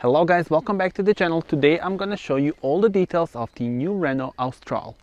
Hello guys, welcome back to the channel. Today I'm gonna show you all the details of the new Renault Austral.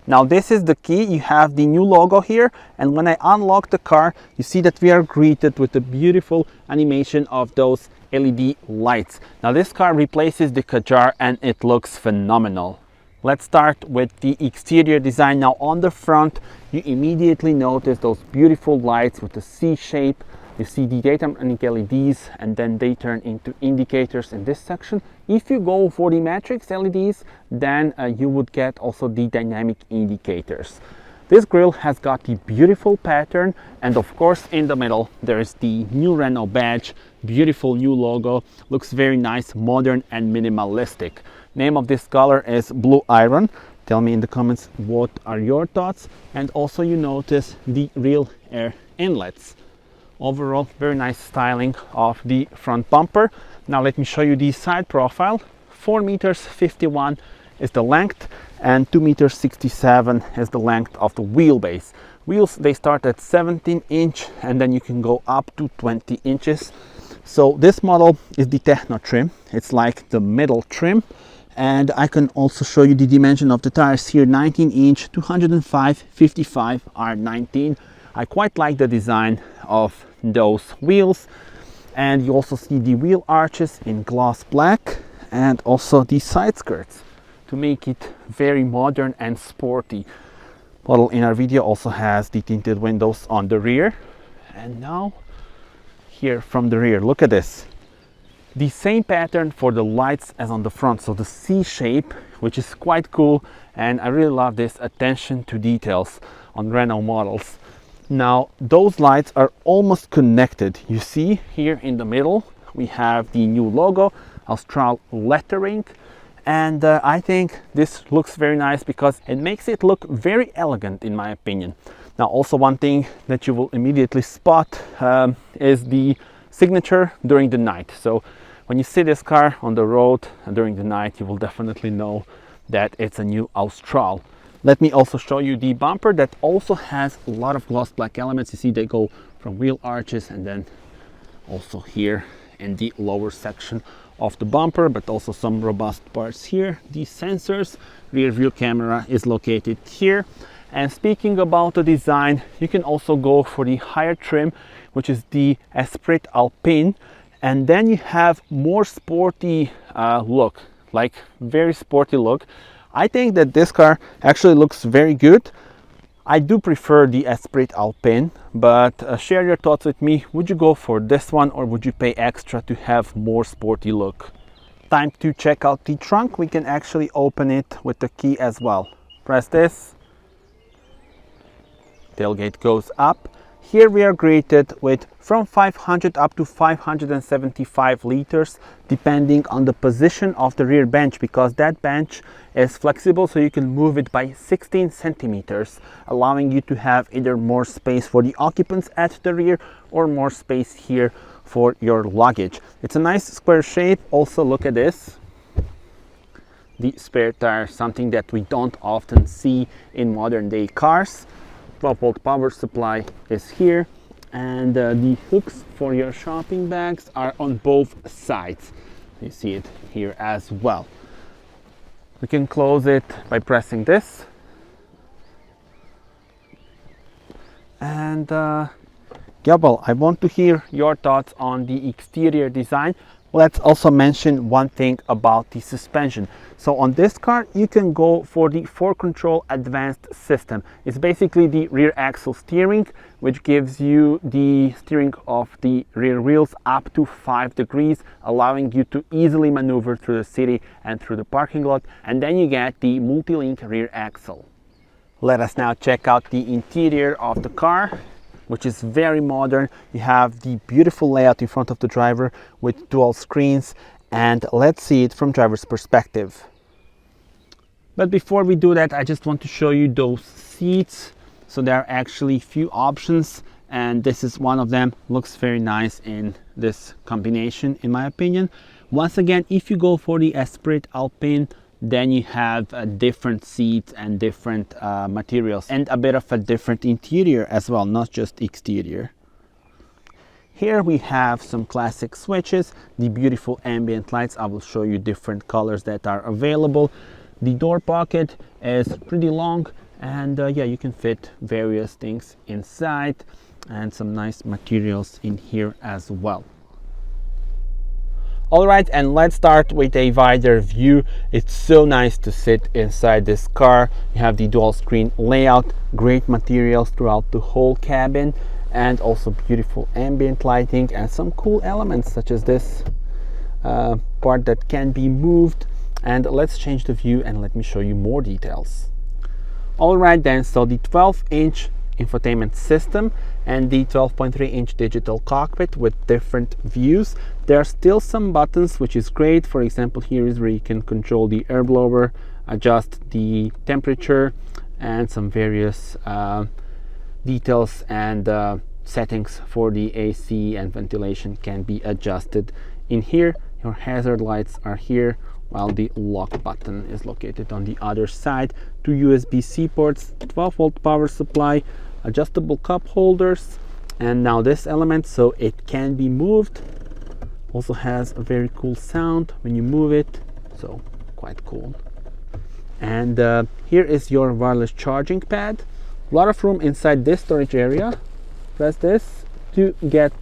Now this is the key. You have the new logo here, and when I unlock the car, you see that we are greeted with the beautiful animation of those LED lights. Now this car replaces the Kadjar and it looks phenomenal. Let's start with the exterior design. Now on the front, you immediately notice those beautiful lights with the C shape. You see the daytime running LEDs, and then they turn into indicators in this section. If you go for the matrix LEDs, then you would get also the dynamic indicators. This grille has got the beautiful pattern, and of course in the middle there is the new Renault badge. Beautiful new logo, looks very nice, modern and minimalistic. Name of this color is Blue Iron. Tell me in the comments what are your thoughts. And also you notice the real air inlets. Overall, very nice styling of the front bumper. Now let me show you the side profile. 4 meters 51 is the length, and 2 meters 67 is the length of the wheelbase. Wheels, they start at 17-inch, and then you can go up to 20 inches. So this model is the techno trim. It's like the middle trim. And I can also show you the dimension of the tires here. 19-inch, 205, 55 R19. I quite like the design of those wheels. And you also see the wheel arches in gloss black, and also the side skirts to make it very modern and sporty. Model in our video also has the tinted windows on the rear. And now here from the rear, look at this. The same pattern for the lights as on the front, so the C shape, which is quite cool, and I really love this attention to details on Renault models. Now those lights are almost connected. You see here in the middle we have the new logo, Austral lettering, and I think this looks very nice because it makes it look very elegant in my opinion. Now also one thing that you will immediately spot is the signature during the night. So when you see this car on the road during the night, you will definitely know that it's a new Austral. Let me also show you the bumper that also has a lot of gloss black elements. You see they go from wheel arches and then also here in the lower section of the bumper, but also some robust parts here. These sensors, rear view camera is located here. And speaking about the design, you can also go for the higher trim, which is the Esprit Alpine, and then you have more sporty look, like very sporty look. I think that this car actually looks very good. I do prefer the Esprit Alpine, but share your thoughts with me. Would you go for this one, or would you pay extra to have more sporty look? Time to check out the trunk. We can actually open it with the key as well. Press this. Tailgate goes up. Here we are greeted with from 500 up to 575 liters, depending on the position of the rear bench, because that bench is flexible, so you can move it by 16 centimeters, allowing you to have either more space for the occupants at the rear or more space here for your luggage. It's a nice square shape. Also look at this. The spare tire, something that we don't often see in modern day cars. 12-volt power supply is here, and the hooks for your shopping bags are on both sides. You see it here as well. We can close it by pressing this, and yeah, well, I want to hear your thoughts on the exterior design. Let's also mention one thing about the suspension. So on this car, you can go for the 4Control advanced system. It's basically the rear axle steering, which gives you the steering of the rear wheels up to 5 degrees, allowing you to easily maneuver through the city and through the parking lot. And then you get the multi-link rear axle. Let us now check out the interior of the car, which is very modern. You have the beautiful layout in front of the driver with dual screens, and let's see it from driver's perspective. But before we do that, I just want to show you those seats. So there are actually few options, and this is one of them. Looks very nice in this combination, in my opinion. Once again, if you go for the Esprit Alpine, then you have different seats and different materials, and a bit of a different interior as well, not just exterior. Here we have some classic switches, the beautiful ambient lights. I will show you different colors that are available. The door pocket is pretty long, and yeah, you can fit various things inside, and some nice materials in here as well. Alright, and let's start with a wider view. It's so nice to sit inside this car. You have the dual screen layout, great materials throughout the whole cabin, and also beautiful ambient lighting and some cool elements such as this part that can be moved. And let's change the view and let me show you more details. Alright then, so the 12-inch infotainment system and the 12.3-inch digital cockpit with different views. There are still some buttons, which is great. For example, here is where you can control the air blower, adjust the temperature, and some various details and settings for the AC and ventilation can be adjusted in here. Your hazard lights are here, while the lock button is located on the other side. 2 USB-C ports, 12-volt power supply, adjustable cup holders, and now this element, so it can be moved. Also has a very cool sound when you move it, so quite cool. And here is your wireless charging pad. A lot of room inside this storage area. Press this to get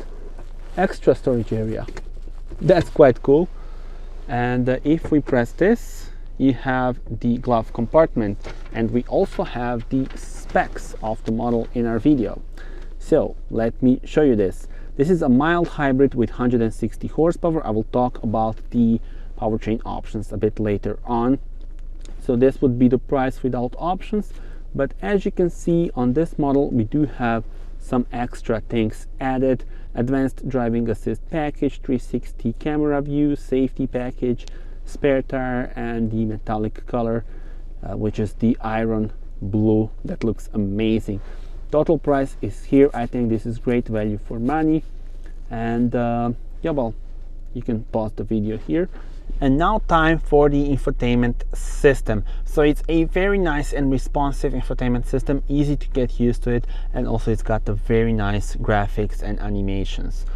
extra storage area. That's quite cool. And if we press this, you have the glove compartment, and we also have the specs of the model in our video. So let me show you this. This is a mild hybrid with 160 horsepower. I will talk about the powertrain options a bit later on. So this would be the price without options, but as you can see on this model, we do have some extra things added. Advanced driving assist package, 360 camera view, safety package, spare tire, and the metallic color, which is the iron blue. That looks amazing. Total price is here. I think this is great value for money. And yeah, well, you can pause the video here. And now time for the infotainment system. So it's a very nice and responsive infotainment system, easy to get used to it, and also it's got the very nice graphics and animations.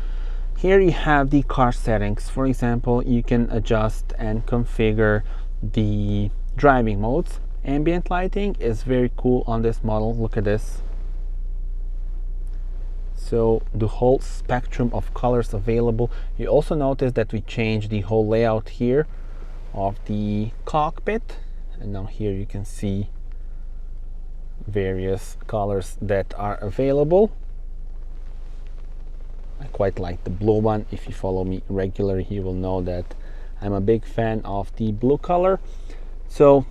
Here you have the car settings. For example, you can adjust and configure the driving modes. Ambient lighting is very cool on this model. Look at this. So the whole spectrum of colors available. You also notice that we changed the whole layout here of the cockpit, and now here you can see various colors that are available. I quite like the blue one. If you follow me regularly, you will know that I'm a big fan of the blue color. So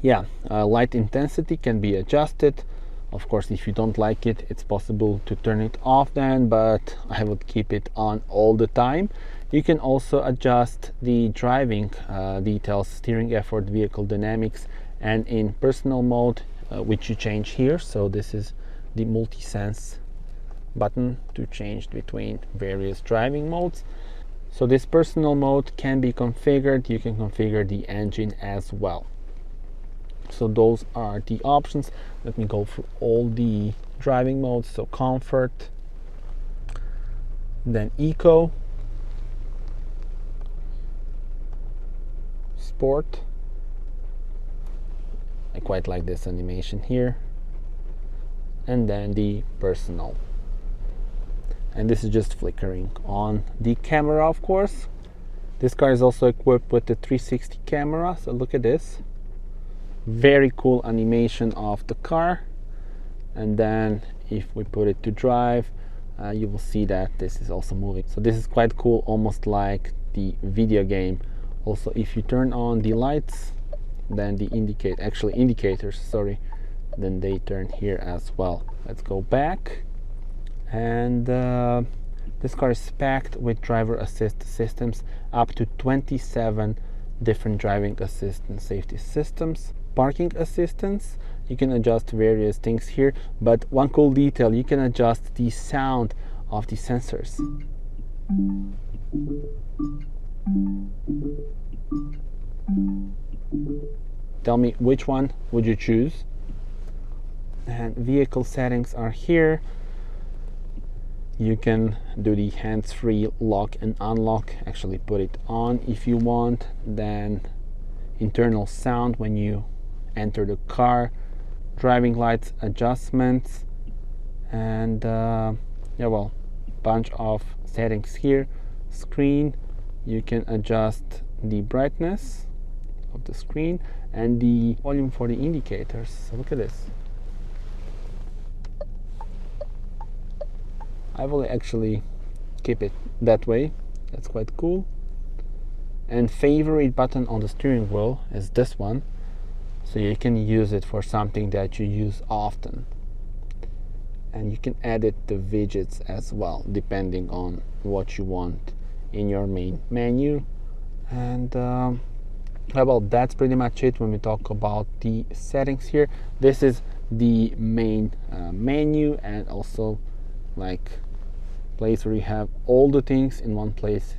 yeah, light intensity can be adjusted. Of course, if you don't like it, it's possible to turn it off then, but I would keep it on all the time. You can also adjust the driving details, steering effort, vehicle dynamics, and in personal mode, which you change here. So this is the multi-sense button to change between various driving modes. So this personal mode can be configured. You can configure the engine as well. So those are the options. Let me go through all the driving modes. So comfort, then eco, sport. I quite like this animation here. And then the personal. And this is just flickering on the camera, of course. This car is also equipped with the 360 camera. So look at this. Very cool animation of the car. And then if we put it to drive, you will see that this is also moving. So this is quite cool, almost like the video game. Also, if you turn on the lights, then the indicators, sorry, then they turn here as well. Let's go back. And this car is packed with driver assist systems, up to 27 different driving assist and safety systems. Parking assistance, you can adjust various things here, but one cool detail, you can adjust the sound of the sensors. Tell me which one would you choose. And vehicle settings are here. You can do the hands-free lock and unlock, actually put it on if you want. Then internal sound when you enter the car, driving lights adjustments, and bunch of settings here. Screen, you can adjust the brightness of the screen and the volume for the indicators. So look at this. I will actually keep it that way. That's quite cool. And favorite button on the steering wheel is this one, so you can use it for something that you use often. And you can edit the widgets as well, depending on what you want in your main menu. And that's pretty much it when we talk about the settings here. This is the main menu, and also like place where you have all the things in one place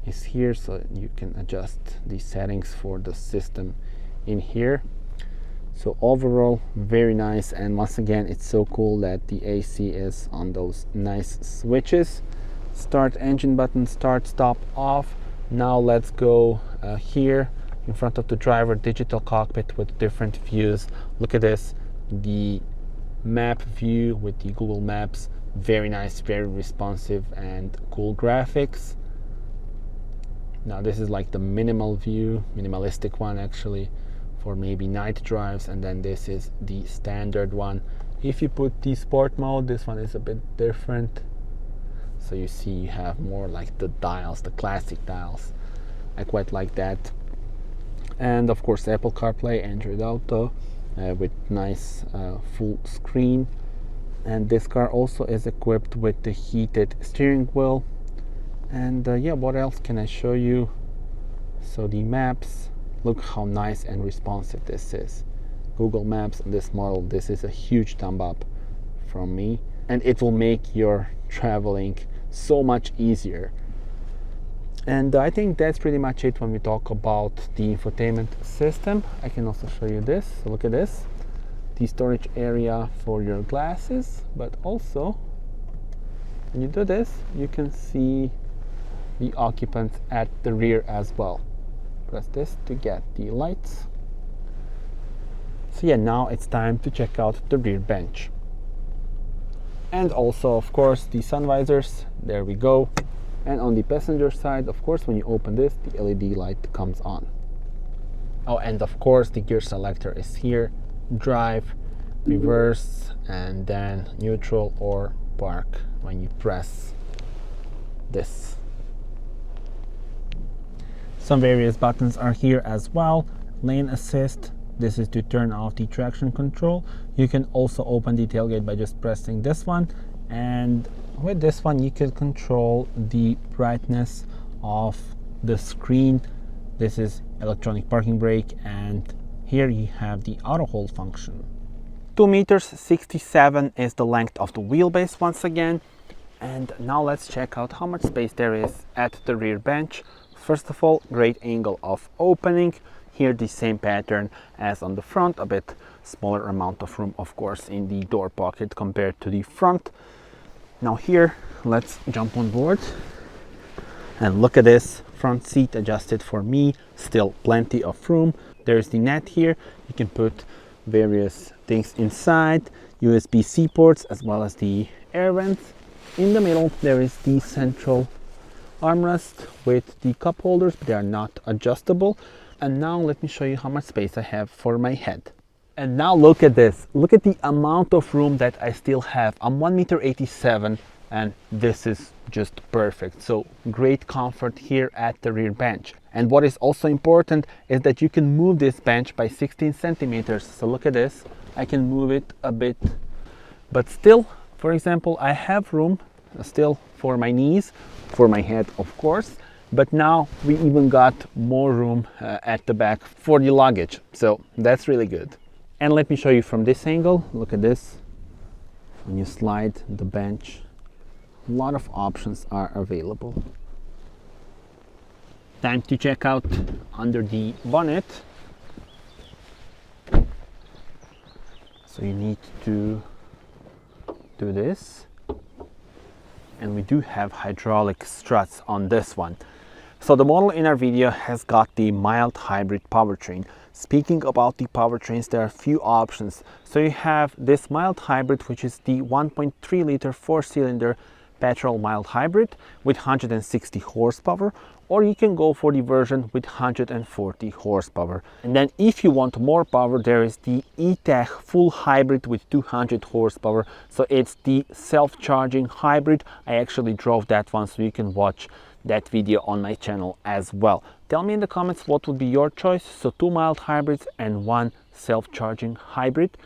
is here, so you can adjust the settings for the system in here. So overall, very nice. And once again, it's so cool that the AC is on those nice switches. Start engine button, start, stop, off. Now let's go here in front of the driver, digital cockpit with different views. Look at this, the map view with the Google Maps. Very nice, very responsive, and cool graphics. Now this is like the minimal view, minimalistic one actually, for maybe night drives. And then this is the standard one. If you put the sport mode, this one is a bit different. So you see you have more like the dials, the classic dials. I quite like that. And of course Apple CarPlay, Android Auto with nice full screen. And this car also is equipped with the heated steering wheel. And what else can I show you? So the maps, look how nice and responsive this is. Google Maps on this model, this is a huge thumb up from me, and it will make your traveling so much easier. And I think that's pretty much it when we talk about the infotainment system. I can also show you this. So look at this, the storage area for your glasses, but also when you do this, you can see the occupants at the rear as well. Press this to get the lights. So now it's time to check out the rear bench. And also, of course, the sun visors, there we go. And on the passenger side, of course, when you open this, the LED light comes on. Oh, and of course, the gear selector is here. Drive, reverse, and then neutral or park when you press this. Some various buttons are here as well. Lane assist, this is to turn off the traction control. You can also open the tailgate by just pressing this one, and with this one you can control the brightness of the screen. This is electronic parking brake, and here you have the auto hold function. 2 meters 67 is the length of the wheelbase once again. And now let's check out how much space there is at the rear bench. First of all, great angle of opening. Here the same pattern as on the front, a bit smaller amount of room of course in the door pocket compared to the front. Now here, let's jump on board and look at this. Front seat adjusted for me, still plenty of room. There's the net here, you can put various things inside, USB-C ports as well as the air vents. In the middle there is the central armrest with the cup holders, but they are not adjustable. And now let me show you how much space I have for my head. And now look at this, look at the amount of room that I still have. I'm 1.87 meters and this is just perfect. So great comfort here at the rear bench. And what is also important is that you can move this bench by 16 centimeters. So look at this, I can move it a bit, but still, for example, I have room still for my knees, for my head of course, but now we even got more room at the back for the luggage. So that's really good. And let me show you from this angle, look at this. When you slide the bench, a lot of options are available. Time to check out under the bonnet. So you need to do this. and we do have hydraulic struts on this one. So the model in our video has got the mild hybrid powertrain. Speaking about the powertrains, there are a few options. So you have this mild hybrid, which is the 1.3 liter 4-cylinder petrol mild hybrid with 160 horsepower, or you can go for the version with 140 horsepower. And then if you want more power, there is the E-Tech full hybrid with 200 horsepower. So it's the self-charging hybrid. I actually drove that one, so you can watch that video on my channel as well. Tell me in the comments what would be your choice. So 2 mild hybrids and 1 self-charging hybrid.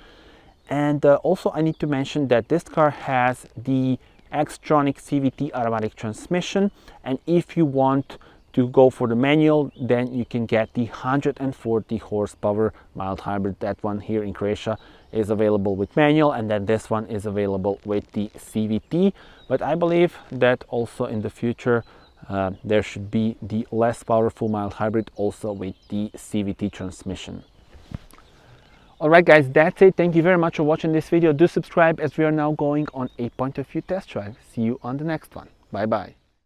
And also I need to mention that this car has the X-Tronic CVT automatic transmission, and if you want to go for the manual, then you can get the 140 horsepower mild hybrid. That one here in Croatia is available with manual, and then this one is available with the CVT. But I believe that also in the future there should be the less powerful mild hybrid also with the CVT transmission. Alright guys, that's it. Thank you very much for watching this video. Do subscribe, as we are now going on a point of view test drive. See you on the next one. Bye bye.